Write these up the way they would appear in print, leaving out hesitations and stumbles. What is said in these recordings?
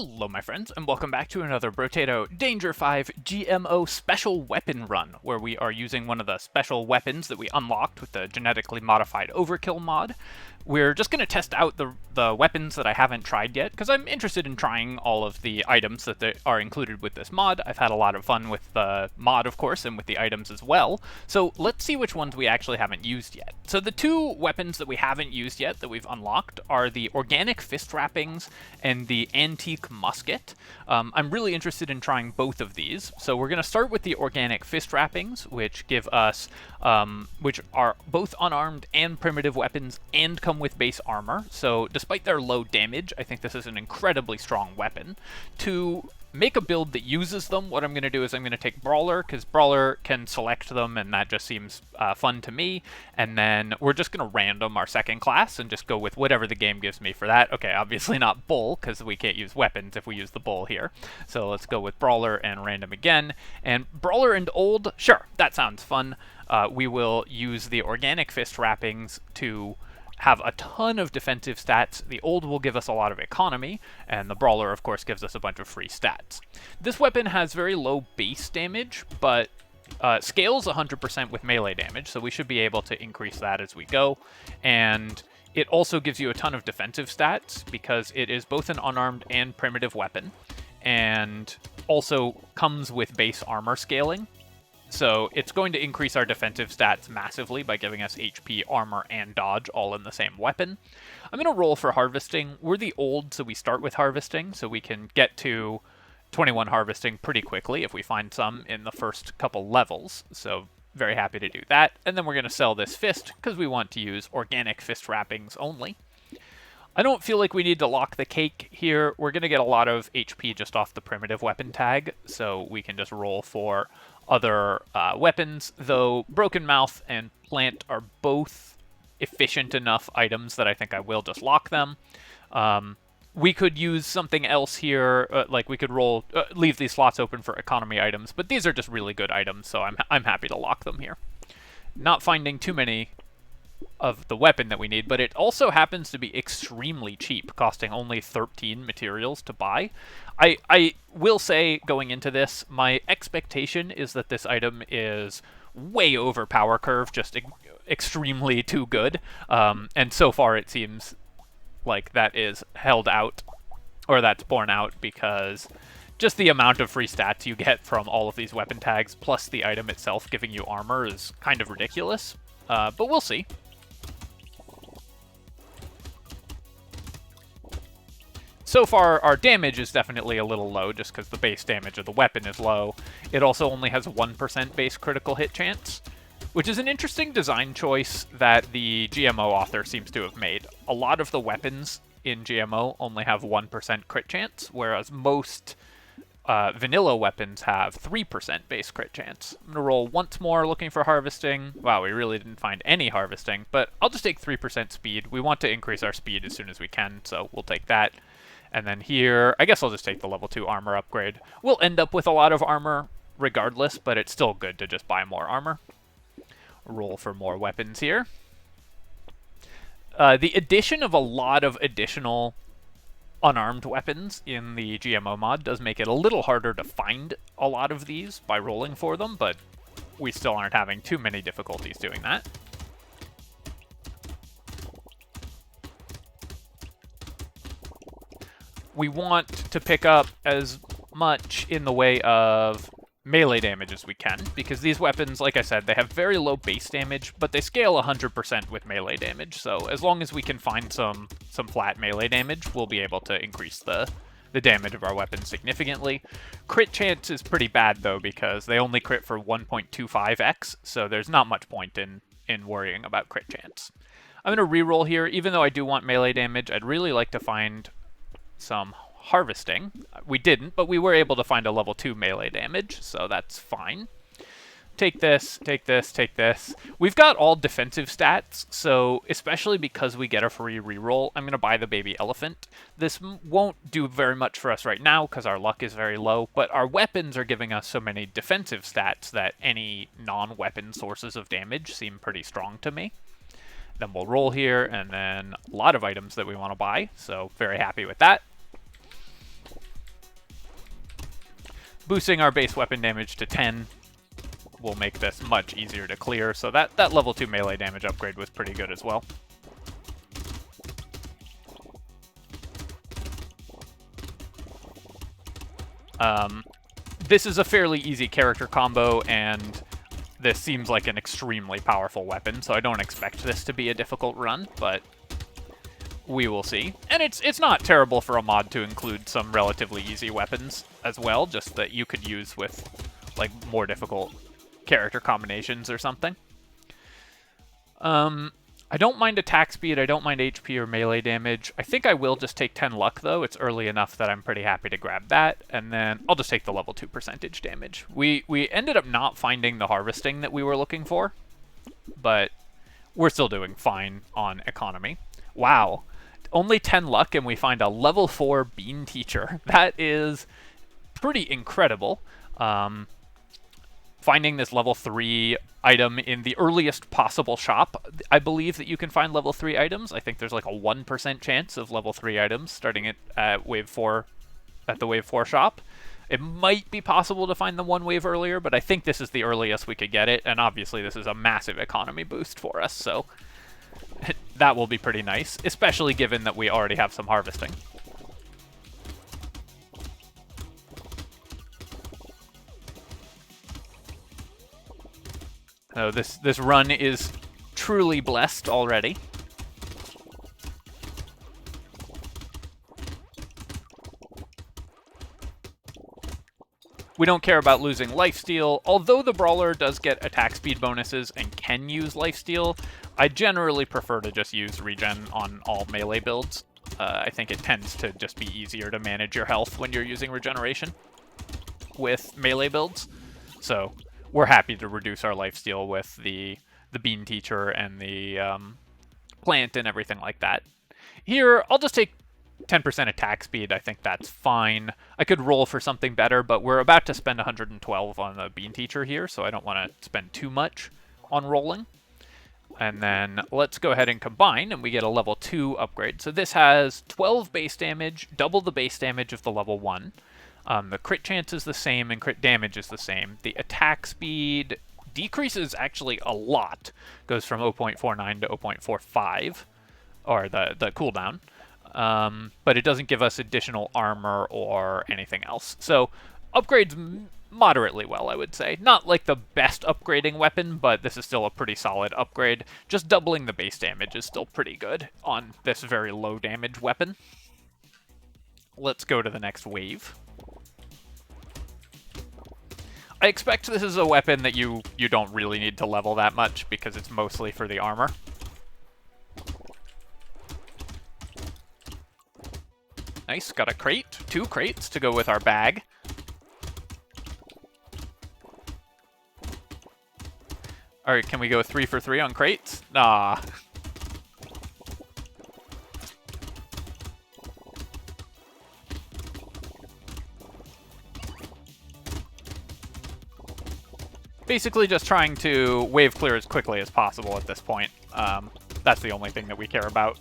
Hello my friends, and welcome back to another Brotato Danger 5 GMO Special Weapon Run, where we are using one of the special weapons that we unlocked with the Genetically Modified Overkill mod. We're just going to test out the weapons that I haven't tried yet, because I'm interested in trying all of the items that are included with this mod. I've had a lot of fun with the mod, of course, and with the items as well. So let's see which ones we actually haven't used yet. So the two weapons that we haven't used yet that we've unlocked are the Organic Fist Wrappings and the Antique Musket. I'm really interested in trying both of these. So we're going to start with the Organic Fist Wrappings, which give us, which are both unarmed and primitive weapons and come with base armor. So despite their low damage, I think this is an incredibly strong weapon. To make a build that uses them, what I'm going to do is I'm going to take Brawler, because Brawler can select them, and that just seems fun to me. And then we're just going to random our second class and just go with whatever the game gives me for that. Okay, obviously not Bull, because we can't use weapons if we use the Bull here. So let's go with Brawler and random again. And Brawler and Old, sure, that sounds fun. We will use the Organic Fist Wrappings to have a ton of defensive stats. The Old will give us a lot of economy, and the Brawler, of course, gives us a bunch of free stats. This weapon has very low base damage, but scales 100% with melee damage, so we should be able to increase that as we go. And it also gives you a ton of defensive stats, because it is both an unarmed and primitive weapon, and also comes with base armor scaling. So it's going to increase our defensive stats massively by giving us HP, armor, and dodge all in the same weapon. I'm going to roll for harvesting. We're the Old, so we start with harvesting, so we can get to 21 harvesting pretty quickly if we find some in the first couple levels. So very happy to do that. And then we're going to sell this fist, because we want to use Organic Fist Wrappings only. I don't feel like we need to lock the cake here. We're going to get a lot of HP just off the primitive weapon tag, so we can just roll for other weapons, though Broken Mouth and Plant are both efficient enough items that I think I will just lock them. We could use something else here, like we could roll, leave these slots open for economy items, but these are just really good items, so I'm happy to lock them here. Not finding too many of the weapon that we need, but it also happens to be extremely cheap, costing only 13 materials to buy. I will say, going into this, my expectation is that this item is way over power curve, just extremely too good, and so far it seems like that is held out, or that's borne out, because just the amount of free stats you get from all of these weapon tags, plus the item itself giving you armor, is kind of ridiculous, but we'll see. So far, our damage is definitely a little low, just because the base damage of the weapon is low. It also only has 1% base critical hit chance, which is an interesting design choice that the GMO author seems to have made. A lot of the weapons in GMO only have 1% crit chance, whereas most vanilla weapons have 3% base crit chance. I'm going to roll once more looking for harvesting. Wow, we really didn't find any harvesting, but I'll just take 3% speed. We want to increase our speed as soon as we can, so we'll take that. And then here, I guess I'll just take the level 2 armor upgrade. We'll end up with a lot of armor regardless, but it's still good to just buy more armor. Roll for more weapons here. The addition of a lot of additional unarmed weapons in the GMO mod does make it a little harder to find a lot of these by rolling for them, but we still aren't having too many difficulties doing that. We want to pick up as much in the way of melee damage as we can, because these weapons, like I said, they have very low base damage, but they scale 100% with melee damage, so as long as we can find some flat melee damage, we'll be able to increase the damage of our weapons significantly. Crit chance is pretty bad, though, because they only crit for 1.25x, so there's not much point in worrying about crit chance. I'm going to reroll here. Even though I do want melee damage, I'd really like to find some harvesting. We didn't, but we were able to find a level 2 melee damage, so that's fine. Take this, take this, take this. We've got all defensive stats, so especially because we get a free reroll, I'm going to buy the baby elephant. This won't do very much for us right now because our luck is very low, but our weapons are giving us so many defensive stats that any non-weapon sources of damage seem pretty strong to me. Then we'll roll here, and then a lot of items that we want to buy, so very happy with that. boosting our base weapon damage to 10 will make this much easier to clear, so that level 2 melee damage upgrade was pretty good as well. This is a fairly easy character combo, and this seems like an extremely powerful weapon, so I don't expect this to be a difficult run, but we will see. And it's not terrible for a mod to include some relatively easy weapons as well, just that you could use with like more difficult character combinations or something. I don't mind attack speed, I don't mind HP or melee damage. I think I will just take 10 luck though. It's early enough that I'm pretty happy to grab that, and then I'll just take the level 2 percentage damage. We ended up not finding the harvesting that we were looking for, but we're still doing fine on economy. Wow. Only 10 luck and we find a level 4 bean teacher. That is pretty incredible. Finding this level 3 item in the earliest possible shop. I believe that you can find level 3 items. I think there's like a 1% chance of level 3 items starting at wave 4 at the wave 4 shop. It might be possible to find them one wave earlier, but I think this is the earliest we could get it, and obviously this is a massive economy boost for us, so that will be pretty nice, especially given that we already have some harvesting. So this run is truly blessed already. We don't care about losing lifesteal, although the Brawler does get attack speed bonuses and can use lifesteal. I generally prefer to just use regen on all melee builds. I think it tends to just be easier to manage your health when you're using regeneration with melee builds. So we're happy to reduce our lifesteal with the bean teacher and the plant and everything like that. Here, I'll just take 10% attack speed. I think that's fine. I could roll for something better, but we're about to spend 112 on the bean teacher here, so I don't want to spend too much on rolling. And then let's go ahead and combine, and we get a level 2 upgrade. So this has 12 base damage, double the base damage of the level 1. The crit chance is the same, and crit damage is the same. The attack speed decreases actually a lot. Goes from 0.49 to 0.45, or the cooldown. But it doesn't give us additional armor or anything else. So upgrades moderately well, I would say. Not like the best upgrading weapon, but this is still a pretty solid upgrade. Just doubling the base damage is still pretty good on this very low damage weapon. Let's go to the next wave. I expect this is a weapon that you don't really need to level that much because it's mostly for the armor. Nice, got a crate, 2 crates to go with our bag. Alright, can we go 3 for 3 on crates? Nah. Basically just trying to wave clear as quickly as possible at this point. That's the only thing that we care about.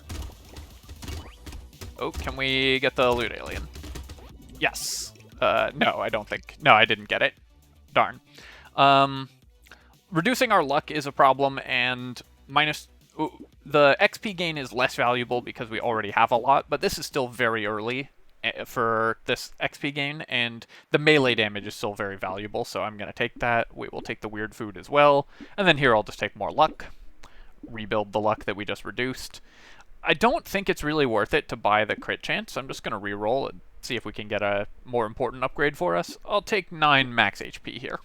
Oh, can we get the loot alien? Yes. No, I don't think. No, I didn't get it. Darn. Reducing our luck is a problem, and the XP gain is less valuable because we already have a lot, but this is still very early for this XP gain, and the melee damage is still very valuable, so I'm going to take that. We will take the weird food as well, and then here I'll just take more luck. Rebuild the luck that we just reduced. I don't think it's really worth it to buy the crit chance. I'm just going to reroll and see if we can get a more important upgrade for us. I'll take 9 max HP here.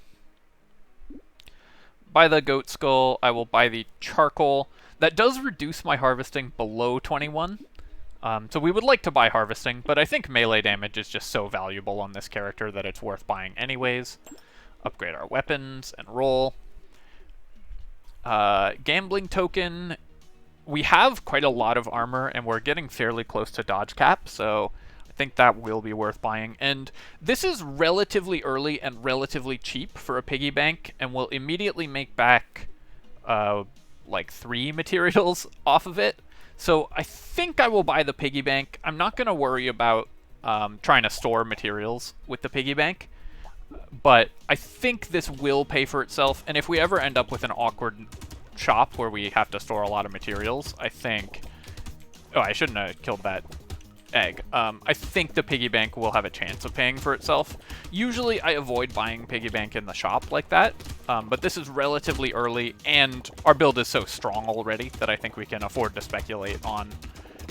Buy the goat skull. I will buy the charcoal. That does reduce my harvesting below 21. So we would like to buy harvesting, but I think melee damage is just so valuable on this character that it's worth buying anyways. Upgrade our weapons and roll. Gambling token. We have quite a lot of armor, and we're getting fairly close to dodge cap, so I think that will be worth buying. And this is relatively early and relatively cheap for a piggy bank, and will immediately make back like 3 materials off of it. So I think I will buy the piggy bank. I'm not going to worry about trying to store materials with the piggy bank. But I think this will pay for itself, and if we ever end up with an awkward shop where we have to store a lot of materials, I think... Oh, I shouldn't have killed that egg. I think the piggy bank will have a chance of paying for itself. Usually I avoid buying piggy bank in the shop like that, but this is relatively early, and our build is so strong already that I think we can afford to speculate on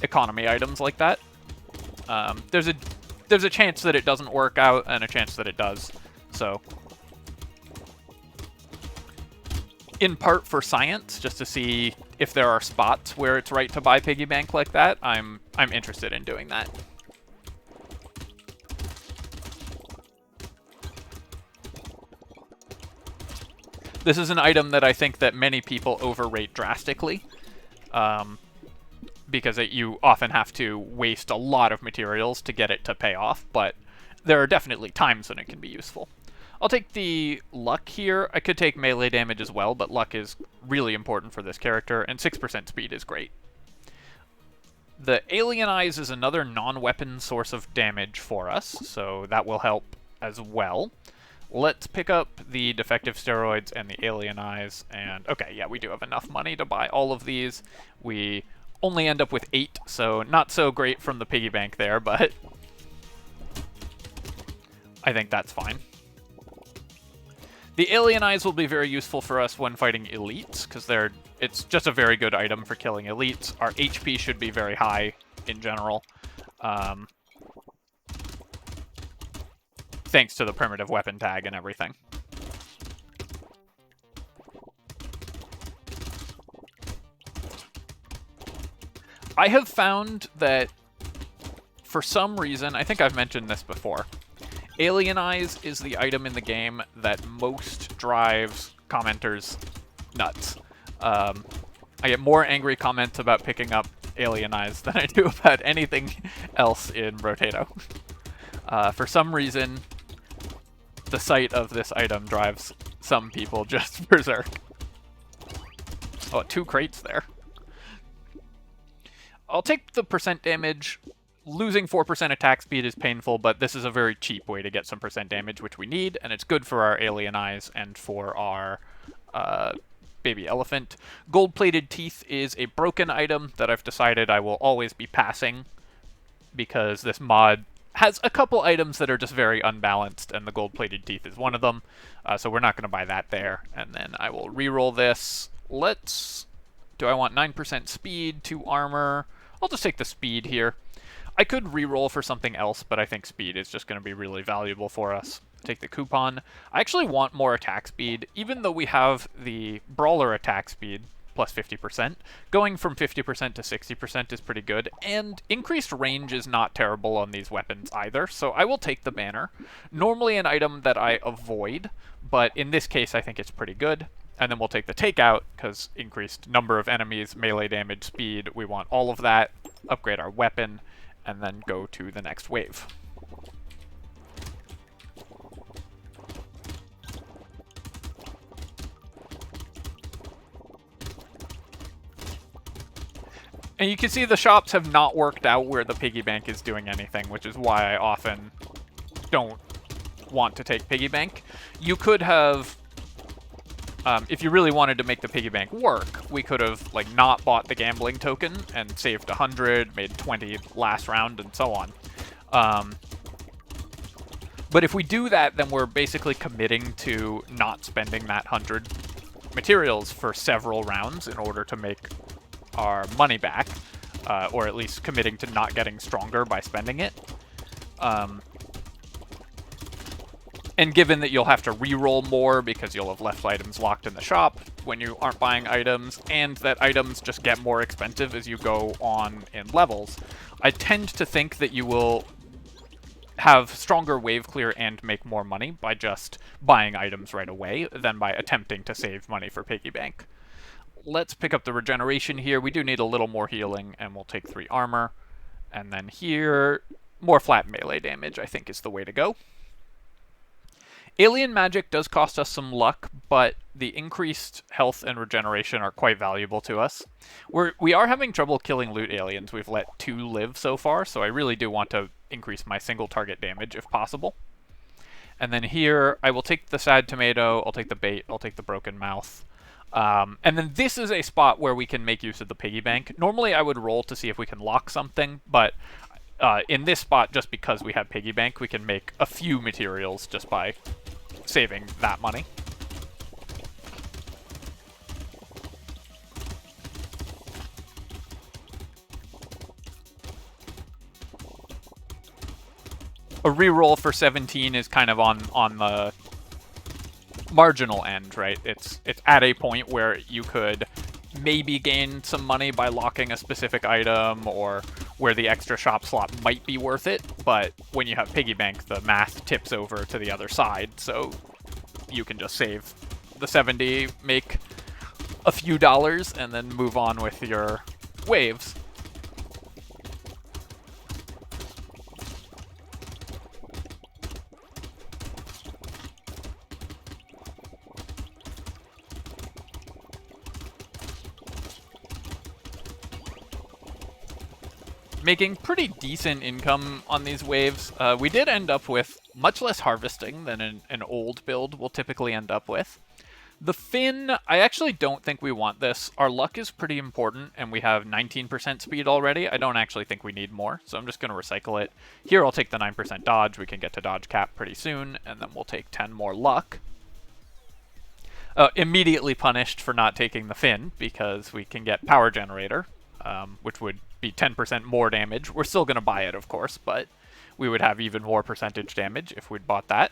economy items like that. There's a chance that it doesn't work out, and a chance that it does. So, in part for science, just to see if there are spots where it's right to buy piggy bank like that, I'm interested in doing that. This is an item that I think that many people overrate drastically, because you often have to waste a lot of materials to get it to pay off, but there are definitely times when it can be useful. I'll take the luck here. I could take melee damage as well, but luck is really important for this character, and 6% speed is great. The Alien Eyes is another non-weapon source of damage for us, so that will help as well. Let's pick up the defective steroids and the Alien Eyes, and okay, yeah, we do have enough money to buy all of these. We only end up with 8, so not so great from the piggy bank there, but I think that's fine. The Alien Eyes will be very useful for us when fighting elites, because it's just a very good item for killing elites. Our HP should be very high in general, thanks to the primitive weapon tag and everything. I have found that, for some reason, I think I've mentioned this before, Alien Eyes is the item in the game that most drives commenters nuts. I get more angry comments about picking up Alien Eyes than I do about anything else in Brotato. For some reason, the sight of this item drives some people just berserk. Oh, 2 crates there. I'll take the percent damage. Losing 4% attack speed is painful, but this is a very cheap way to get some percent damage, which we need, and it's good for our Alien Eyes and for our baby elephant. Gold-plated teeth is a broken item that I've decided I will always be passing, because this mod has a couple items that are just very unbalanced, and the gold-plated teeth is one of them, so we're not going to buy that there. And then I will reroll this. Do I want 9% speed, 2 armor? I'll just take the speed here. I could reroll for something else, but I think speed is just going to be really valuable for us. Take the coupon. I actually want more attack speed, even though we have the Brawler attack speed, plus 50%. Going from 50% to 60% is pretty good, and increased range is not terrible on these weapons either, so I will take the banner. Normally an item that I avoid, but in this case I think it's pretty good. And then we'll take the takeout, because increased number of enemies, melee damage, speed, we want all of that. Upgrade our weapon, and then go to the next wave. And you can see the shops have not worked out where the piggy bank is doing anything, which is why I often don't want to take piggy bank. You could have... if you really wanted to make the piggy bank work, we could have like not bought the gambling token and saved 100, made 20 last round, and so on. But if we do that, then we're basically committing to not spending that 100 materials for several rounds in order to make our money back, or at least committing to not getting stronger by spending it. And given that you'll have to re-roll more because you'll have left items locked in the shop when you aren't buying items, and that items just get more expensive as you go on in levels, I tend to think that you will have stronger wave clear and make more money by just buying items right away than by attempting to save money for piggy bank. Let's pick up the regeneration here. We do need a little more healing, and we'll take 3 armor. And then here, more flat melee damage, I think, is the way to go. Alien magic does cost us some luck, but the increased health and regeneration are quite valuable to us. We are having trouble killing loot aliens. We've let 2 live so far, so I really do want to increase my single target damage if possible. And then here, I will take the sad tomato, I'll take the bait, I'll take the broken mouth. And then this is a spot where we can make use of the piggy bank. Normally I would roll to see if we can lock something, but in this spot, just because we have piggy bank, we can make a few materials just by saving that money. A reroll for 17 is kind of on the marginal end, right? It's at a point where you could maybe gain some money by locking a specific item, or where the extra shop slot might be worth it, but when you have piggy bank, the math tips over to the other side, so you can just save the 70, make a few dollars, and then move on with your waves. Making pretty decent income on these waves. We did end up with much less harvesting than an old build will typically end up with. The fin, I actually don't think we want this. Our luck is pretty important, and we have 19% speed already. I don't actually think we need more, so I'm just going to recycle it. Here I'll take the 9% dodge. We can get to dodge cap pretty soon, and then we'll take 10 more luck. Immediately punished for not taking the fin, because we can get power generator, which would be 10% more damage. We're still going to buy it, of course, but we would have even more percentage damage if we'd bought that.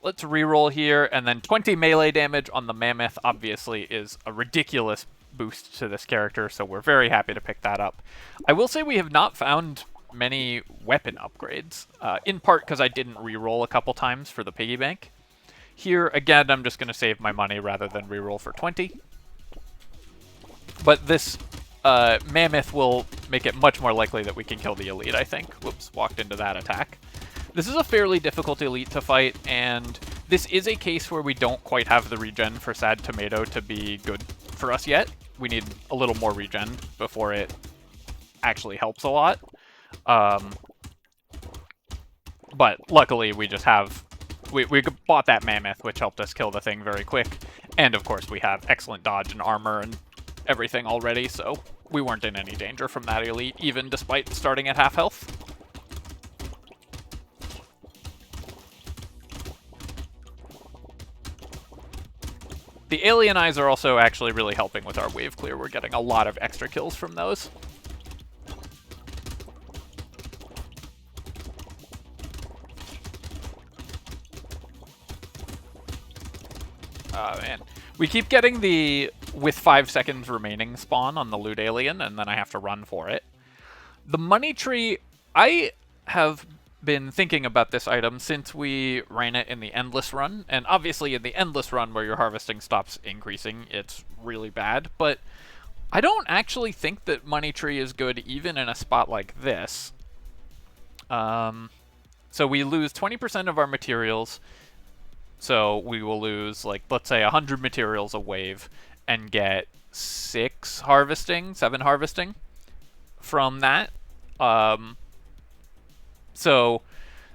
Let's reroll here, and then 20 melee damage on the mammoth obviously is a ridiculous boost to this character, so we're very happy to pick that up. I will say we have not found many weapon upgrades, in part because I didn't reroll a couple times for the piggy bank. Here, again, I'm just going to save my money rather than reroll for 20. But this mammoth will make it much more likely that we can kill the elite, I think. Whoops, walked into that attack. This is a fairly difficult elite to fight, and this is a case where we don't quite have the regen for Sad Tomato to be good for us yet. We need a little more regen before it actually helps a lot. But luckily we just have... We bought that mammoth, which helped us kill the thing very quick. And of course we have excellent dodge and armor and everything already, so we weren't in any danger from that elite, even despite starting at half health. The alien eyes are also actually really helping with our wave clear. We're getting a lot of extra kills from those. Oh man. We keep getting the with 5 seconds remaining spawn on the loot alien, and then I have to run for it. The money tree, I have been thinking about this item since we ran it in the endless run, and obviously in the endless run where your harvesting stops increasing, it's really bad, but I don't actually think that money tree is good even in a spot like this. So we lose 20% of our materials, so we will lose, like, let's say 100 materials a wave and get 7 harvesting from that. So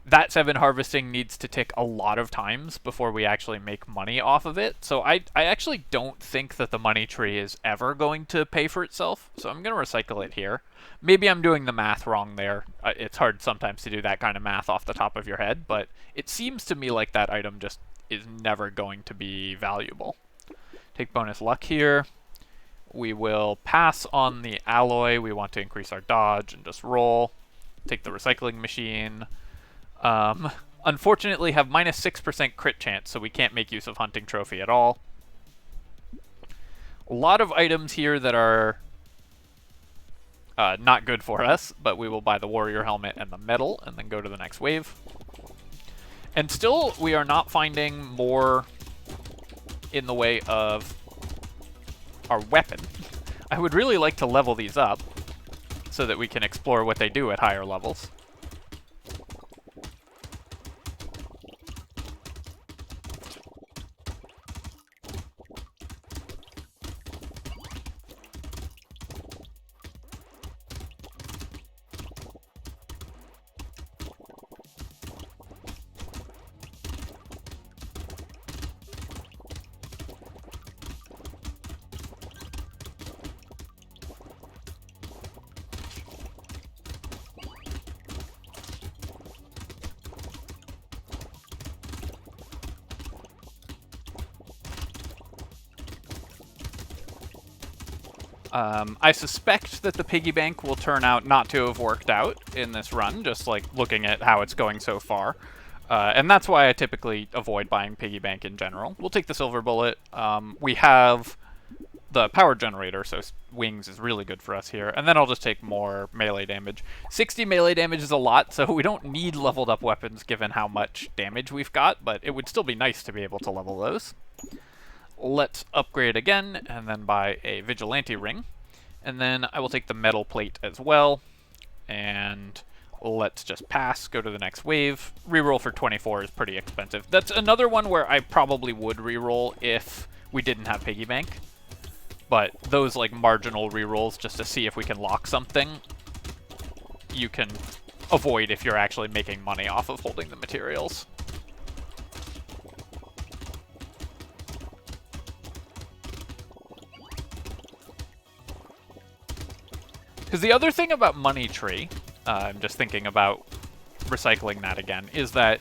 that 7 harvesting needs to tick a lot of times before we actually make money off of it. So I actually don't think that the money tree is ever going to pay for itself. So I'm going to recycle it here. Maybe I'm doing the math wrong there. It's hard sometimes to do that kind of math off the top of your head, but it seems to me like that item just is never going to be valuable. Take bonus luck here. We will pass on the alloy. We want to increase our dodge and just roll. Take the recycling machine. Unfortunately have minus 6% crit chance, so we can't make use of hunting trophy at all. A lot of items here that are not good for us, but we will buy the warrior helmet and the medal and then go to the next wave. And still, we are not finding more in the way of our weapon. I would really like to level these up so that we can explore what they do at higher levels. I suspect that the piggy bank will turn out not to have worked out in this run, just like looking at how it's going so far. And that's why I typically avoid buying piggy bank in general. We'll take the silver bullet. We have the power generator, so wings is really good for us here. And then I'll just take more melee damage. 60 melee damage is a lot, so we don't need leveled up weapons given how much damage we've got, but it would still be nice to be able to level those. Let's upgrade again, and then buy a vigilante ring. And then I will take the metal plate as well. And let's just pass, go to the next wave. Reroll for 24 is pretty expensive. That's another one where I probably would reroll if we didn't have piggy bank. But those like marginal rerolls just to see if we can lock something, you can avoid if you're actually making money off of holding the materials. Because the other thing about Money Tree, I'm just thinking about recycling that again, is that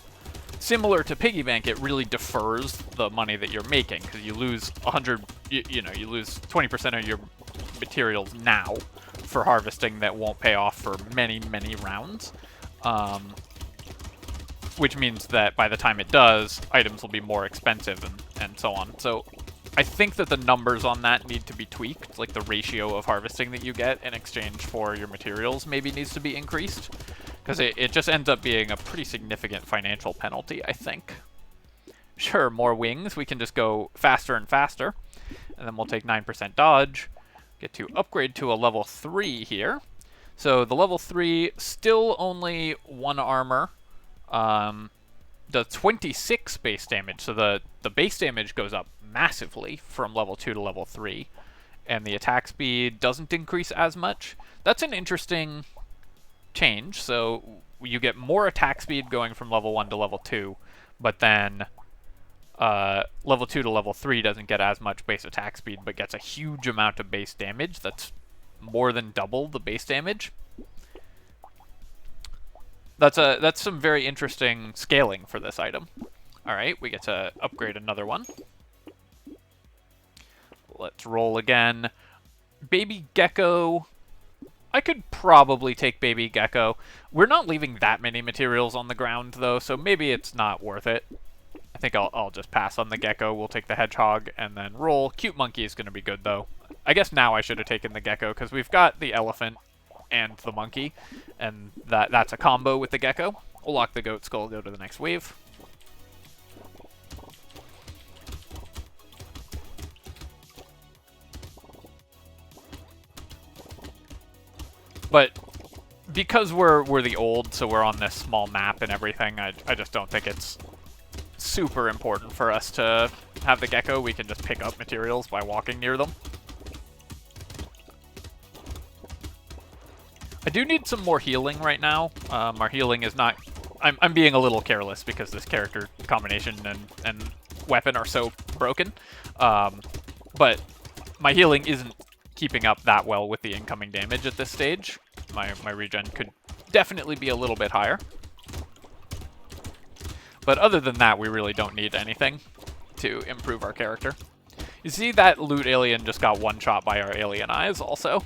similar to piggy bank, it really defers the money that you're making, because you lose 100, you lose 20% of your materials now for harvesting that won't pay off for many, many rounds. Which means that by the time it does, items will be more expensive and so on. So I think that the numbers on that need to be tweaked, like the ratio of harvesting that you get in exchange for your materials maybe needs to be increased, because it just ends up being a pretty significant financial penalty, I think. Sure, more wings, we can just go faster and faster, and then we'll take 9% dodge, get to upgrade to a level 3 here. So the level 3, still only 1 armor, does 26 base damage, so the base damage goes up massively from level 2 to level 3, and the attack speed doesn't increase as much. That's an interesting change, so you get more attack speed going from level 1 to level 2, but then level 2 to level 3 doesn't get as much base attack speed, but gets a huge amount of base damage. That's more than double the base damage. That's some very interesting scaling for this item. Alright, we get to upgrade another one. Let's roll again. Baby Gecko. I could probably take Baby Gecko. We're not leaving that many materials on the ground, though, so maybe it's not worth it. I think I'll just pass on the Gecko. We'll take the Hedgehog and then roll. Cute Monkey is going to be good, though. I guess now I should have taken the Gecko, because we've got the Elephant and the Monkey, and that's a combo with the Gecko. We'll lock the Goat Skull, go to the next wave. But because we're the old, so we're on this small map and everything, I just don't think it's super important for us to have the Gecko. We can just pick up materials by walking near them. I do need some more healing right now. Our healing is not... I'm being a little careless because this character combination and weapon are so broken. But my healing isn't keeping up that well with the incoming damage at this stage. My regen could definitely be a little bit higher. But other than that, we really don't need anything to improve our character. You see that loot alien just got one-shot by our alien eyes also,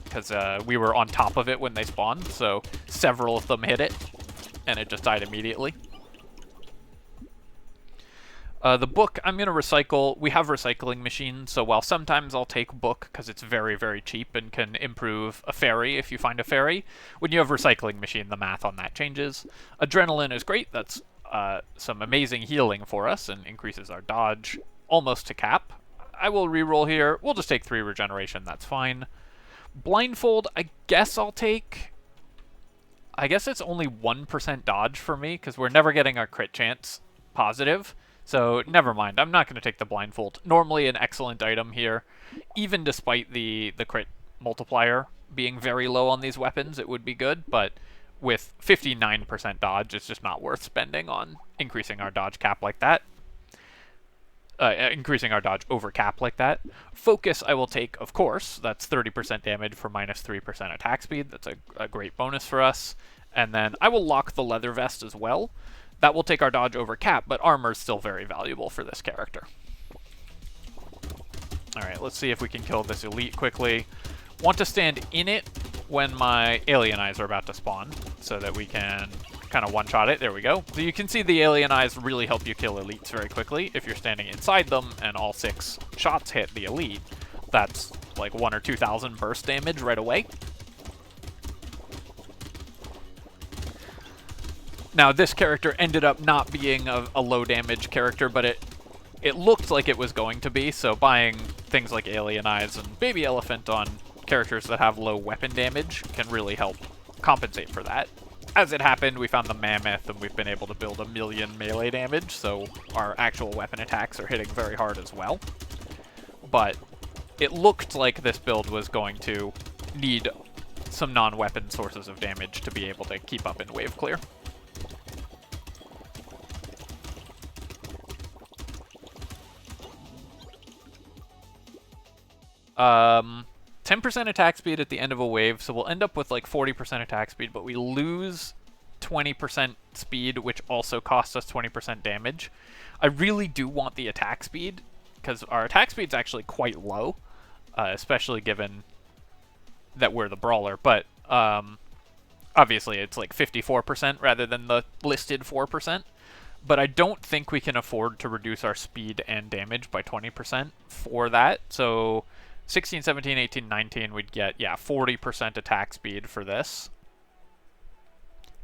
because we were on top of it when they spawned, so several of them hit it, and it just died immediately. The book, I'm going to recycle. We have recycling machines, so while sometimes I'll take book because it's very, very cheap and can improve a fairy if you find a fairy, when you have recycling machine, the math on that changes. Adrenaline is great. That's some amazing healing for us and increases our dodge almost to cap. I will reroll here. We'll just take 3 regeneration. That's fine. Blindfold, I guess I'll take... I guess it's only 1% dodge for me because we're never getting our crit chance positive. So, never mind. I'm not going to take the blindfold. Normally an excellent item here. Even despite the crit multiplier being very low on these weapons, it would be good. But with 59% dodge, it's just not worth spending on increasing our dodge cap like that. Increasing our dodge over cap like that. Focus I will take, of course. That's 30% damage for minus 3% attack speed. That's a great bonus for us. And then I will lock the leather vest as well. That will take our dodge over cap, but armor is still very valuable for this character. Alright, let's see if we can kill this elite quickly. Want to stand in it when my alien eyes are about to spawn, so that we can kind of one-shot it. There we go. So you can see the alien eyes really help you kill elites very quickly. If you're standing inside them and all 6 shots hit the elite, that's like 1,000 or 2,000 burst damage right away. Now, this character ended up not being a low damage character, but it looked like it was going to be, so buying things like Alien Eyes and Baby Elephant on characters that have low weapon damage can really help compensate for that. As it happened, we found the Mammoth, and we've been able to build 1,000,000 melee damage, so our actual weapon attacks are hitting very hard as well. But it looked like this build was going to need some non-weapon sources of damage to be able to keep up in wave clear. 10% attack speed at the end of a wave, so we'll end up with like 40% attack speed, but we lose 20% speed, which also costs us 20% damage. I really do want the attack speed, because our attack speed's actually quite low, especially given that we're the Brawler, but obviously it's like 54% rather than the listed 4%. But I don't think we can afford to reduce our speed and damage by 20% for that, so 16, 17, 18, 19, we'd get, yeah, 40% attack speed for this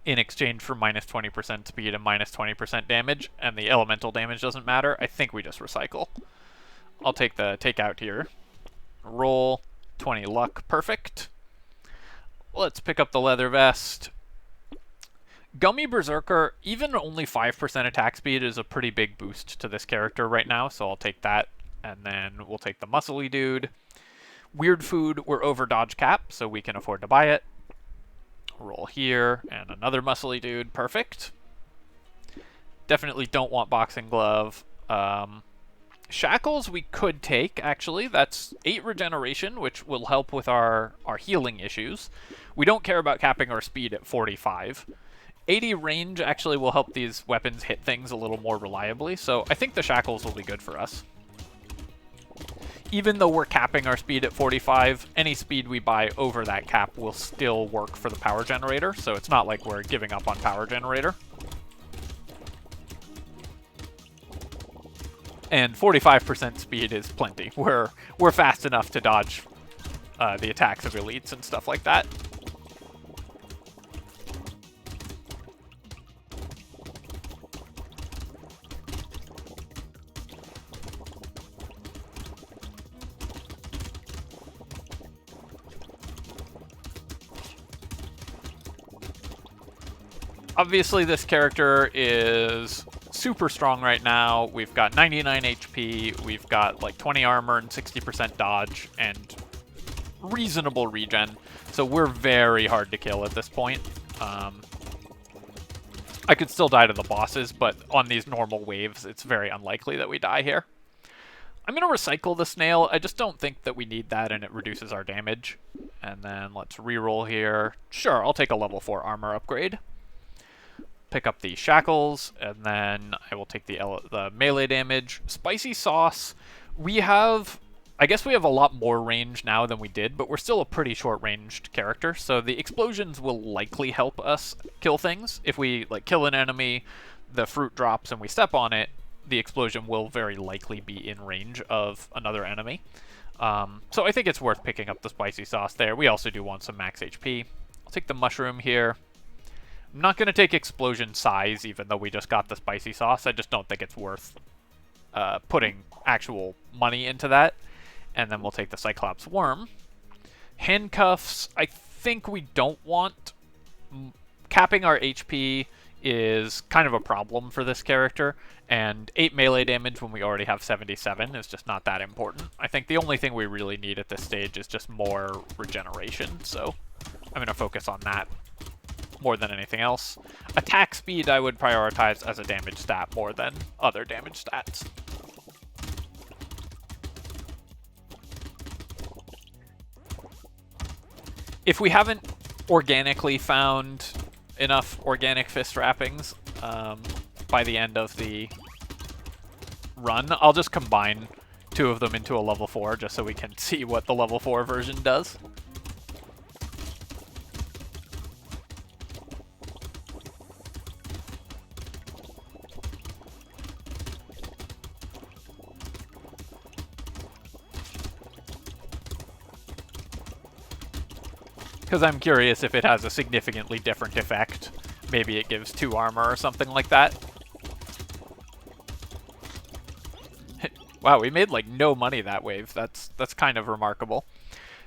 in exchange for minus 20% speed and minus 20% damage, and the elemental damage doesn't matter. I think we just recycle. I'll take the takeout here. Roll, 20 luck, perfect. Let's pick up the leather vest. Gummy Berserker, even only 5% attack speed is a pretty big boost to this character right now, so I'll take that, and then we'll take the muscly dude. Weird Food, we're over dodge cap, so we can afford to buy it. Roll here, and another muscly dude, perfect. Definitely don't want boxing glove. Shackles we could take, actually. That's 8 regeneration, which will help with our healing issues. We don't care about capping our speed at 45. 80 range actually will help these weapons hit things a little more reliably, so I think the shackles will be good for us. Even though we're capping our speed at 45, any speed we buy over that cap will still work for the power generator, so it's not like we're giving up on power generator. And 45% speed is plenty. We're fast enough to dodge the attacks of elites and stuff like that. Obviously, this character is super strong right now. We've got 99 HP, we've got like 20 armor and 60% dodge, and reasonable regen. So we're very hard to kill at this point. I could still die to the bosses, but on these normal waves, it's very unlikely that we die here. I'm going to recycle the snail. I just don't think that we need that, and it reduces our damage. And then let's reroll here. Sure, I'll take a level 4 armor upgrade. Pick up the shackles, and then I will take the melee damage. Spicy sauce, I guess we have a lot more range now than we did, but we're still a pretty short-ranged character, so the explosions will likely help us kill things. If we like kill an enemy, the fruit drops and we step on it, the explosion will very likely be in range of another enemy. So I think it's worth picking up the spicy sauce there. We also do want some max HP. I'll take the mushroom here. I'm not going to take explosion size, even though we just got the spicy sauce. I just don't think it's worth putting actual money into that. And then we'll take the Cyclops worm. Handcuffs, I think we don't want. Capping our HP is kind of a problem for this character, and 8 melee damage when we already have 77 is just not that important. I think the only thing we really need at this stage is just more regeneration, so I'm going to focus on that more than anything else. Attack speed I would prioritize as a damage stat more than other damage stats. If we haven't organically found enough organic fist wrappings by the end of the run, I'll just combine 2 of them into a level 4 just so we can see what the level 4 version does. Because I'm curious if it has a significantly different effect. Maybe it gives 2 armor or something like that. Wow, we made like no money that wave. That's kind of remarkable.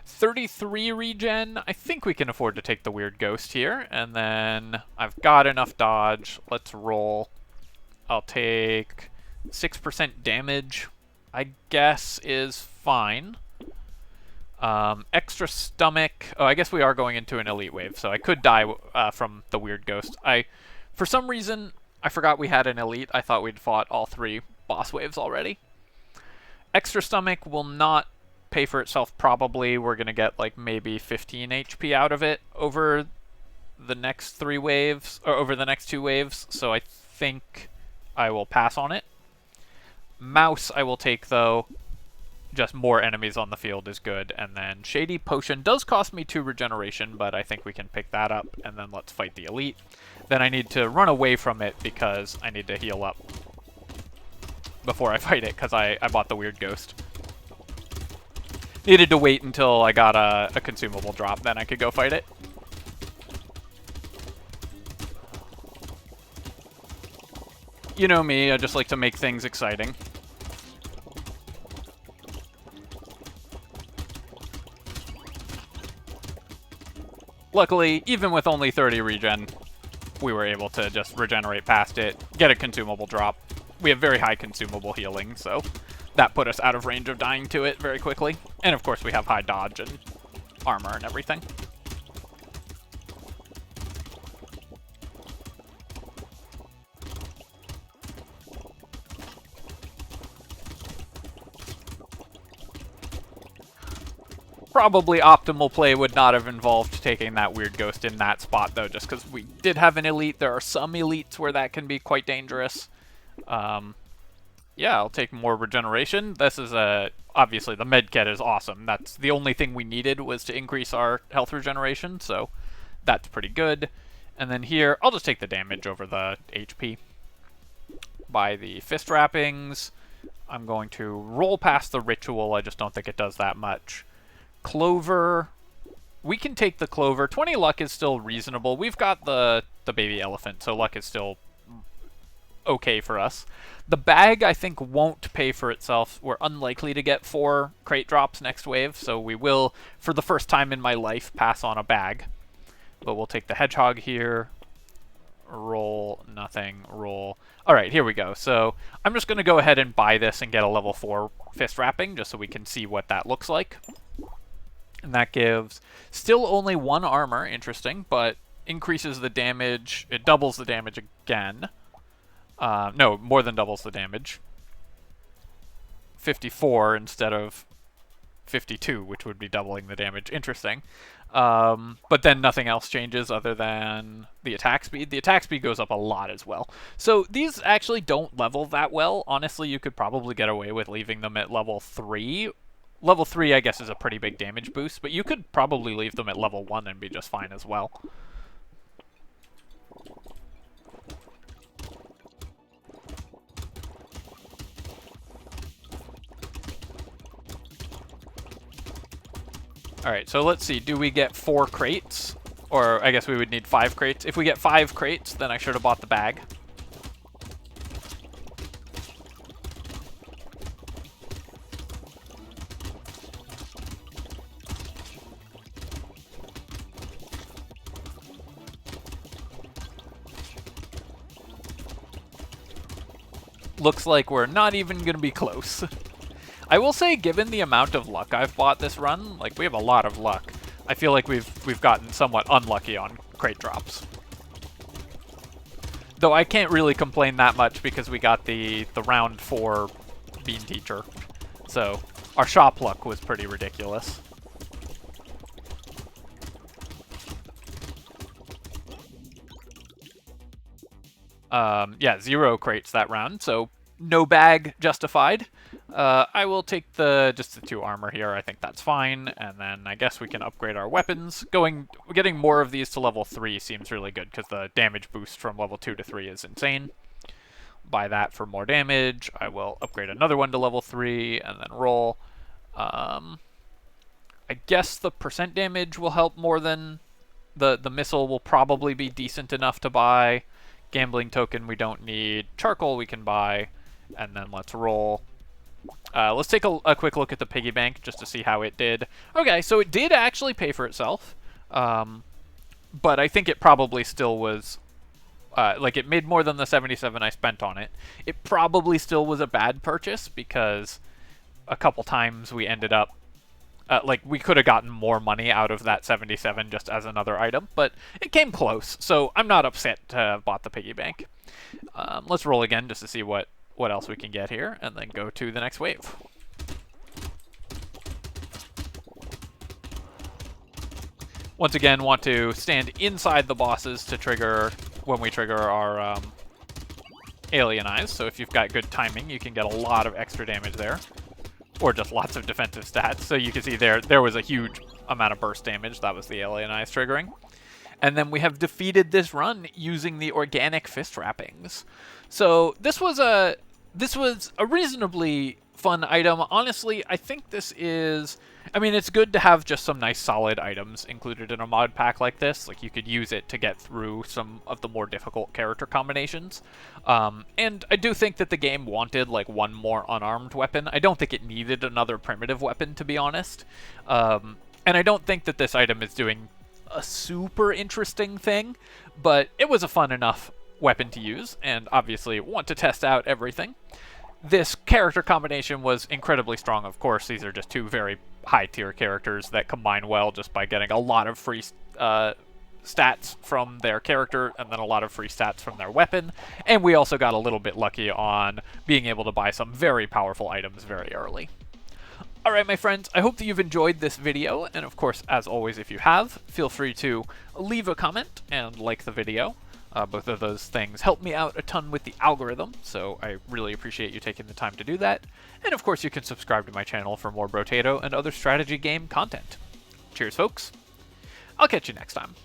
33 regen. I think we can afford to take the weird ghost here. And then I've got enough dodge. Let's roll. I'll take 6% damage, I guess is fine. Extra stomach. Oh, I guess we are going into an elite wave, so I could die from the weird ghost. For some reason, I forgot we had an elite. I thought we'd fought all 3 boss waves already. Extra stomach will not pay for itself, probably. We're going to get like maybe 15 HP out of it over the next 3 waves, or over the next 2 waves, so I think I will pass on it. Mouse I will take, though. Just more enemies on the field is good. And then Shady Potion does cost me 2 regeneration, but I think we can pick that up, and then let's fight the elite. Then I need to run away from it because I need to heal up before I fight it, because I bought the weird ghost. Needed to wait until I got a consumable drop, then I could go fight it. You know me, I just like to make things exciting. Luckily, even with only 30 regen, we were able to just regenerate past it, get a consumable drop. We have very high consumable healing, so that put us out of range of dying to it very quickly. And of course we have high dodge and armor and everything. Probably optimal play would not have involved taking that weird ghost in that spot, though, just because we did have an elite. There are some elites where that can be quite dangerous. Yeah, I'll take more regeneration. This is obviously the med kit is awesome. That's the only thing we needed, was to increase our health regeneration, so that's pretty good. And then here, I'll just take the damage over the HP. By the fist wrappings, I'm going to roll past the ritual. I just don't think it does that much. Clover, we can take the clover. 20 luck is still reasonable. We've got the baby elephant, so luck is still okay for us. The bag, I think, won't pay for itself. We're unlikely to get 4 crate drops next wave, so we will, for the first time in my life, pass on a bag. But we'll take the hedgehog here. Roll, nothing, roll. Alright, here we go. So I'm just going to go ahead and buy this and get a level 4 fist wrapping, just so we can see what that looks like. And that gives still only 1 armor, interesting, but increases the damage. It doubles the damage again. No, more than doubles the damage. 54 instead of 52, which would be doubling the damage. Interesting. But then nothing else changes other than the attack speed. The attack speed goes up a lot as well. So these actually don't level that well. Honestly, you could probably get away with leaving them at level 3. Level 3, I guess, is a pretty big damage boost, but you could probably leave them at level 1 and be just fine as well. Alright, so let's see. Do we get 4 crates? Or I guess we would need 5 crates. If we get 5 crates, then I should have bought the bag. Looks like we're not even going to be close. I will say, given the amount of luck I've bought this run, like, we have a lot of luck. I feel like we've gotten somewhat unlucky on crate drops. Though I can't really complain that much because we got the round 4 bean teacher. So our shop luck was pretty ridiculous. Yeah, 0 crates that round, so no bag justified. I will take just the 2 armor here. I think that's fine. And then I guess we can upgrade our weapons. Getting more of these to level 3 seems really good because the damage boost from level 2 to 3 is insane. Buy that for more damage. I will upgrade another one to level 3 and then roll. I guess the percent damage will help more than the missile will probably be decent enough to buy. Gambling token we don't need. Charcoal we can buy. And then let's roll. Let's take a quick look at the piggy bank just to see how it did. Okay, so it did actually pay for itself. But I think it probably still was... like, it made more than the 77 I spent on it. It probably still was a bad purchase because a couple times we ended up... like, we could have gotten more money out of that 77 just as another item, but it came close, so I'm not upset to have bought the piggy bank. Let's roll again just to see what else we can get here, and then go to the next wave. Once again, want to stand inside the bosses to trigger when we trigger our alien eyes, so if you've got good timing, you can get a lot of extra damage there. Or just lots of defensive stats. So you can see there was a huge amount of burst damage. That was the alien eyes triggering. And then we have defeated this run using the organic fist wrappings. So this was a reasonably fun item. Honestly, I think this is... I mean, it's good to have just some nice solid items included in a mod pack like this. Like, you could use it to get through some of the more difficult character combinations. And I do think that the game wanted, like, one more unarmed weapon. I don't think it needed another primitive weapon, to be honest. And I don't think that this item is doing a super interesting thing, but it was a fun enough weapon to use, and obviously want to test out everything. This character combination was incredibly strong, of course. These are just 2 very high-tier characters that combine well just by getting a lot of free stats from their character and then a lot of free stats from their weapon. And we also got a little bit lucky on being able to buy some very powerful items very early. Alright, my friends, I hope that you've enjoyed this video, and of course, as always, if you have, feel free to leave a comment and like the video. Both of those things help me out a ton with the algorithm, so I really appreciate you taking the time to do that. And of course, you can subscribe to my channel for more Brotato and other strategy game content. Cheers, folks. I'll catch you next time.